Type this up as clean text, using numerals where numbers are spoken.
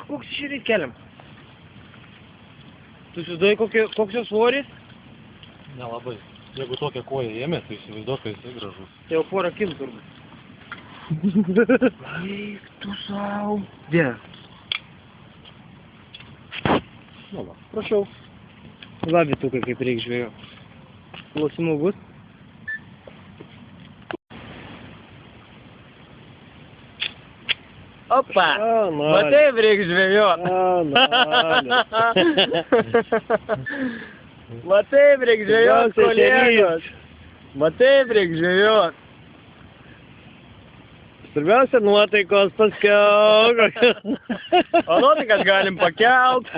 Koks šįryt keliam? Tu įsivaizduoji, koks jo svoris? Nelabai. Jeigu tokią koją ėmė, tai įsivaizduok, kad jisai gražus. Tai jau porą kilų turbūt. Eik tu sau. Dėl. Nu va, prašau. Labitukai kaip reik žvėjo. Klausimų bus? Opa! Va taip reik žvėjot. Va taip reik žvėjot, kolegos. Va taip reik žvėjot. Svarbiausia nuotaikos paskiau. O nuotaikas galim pakelt.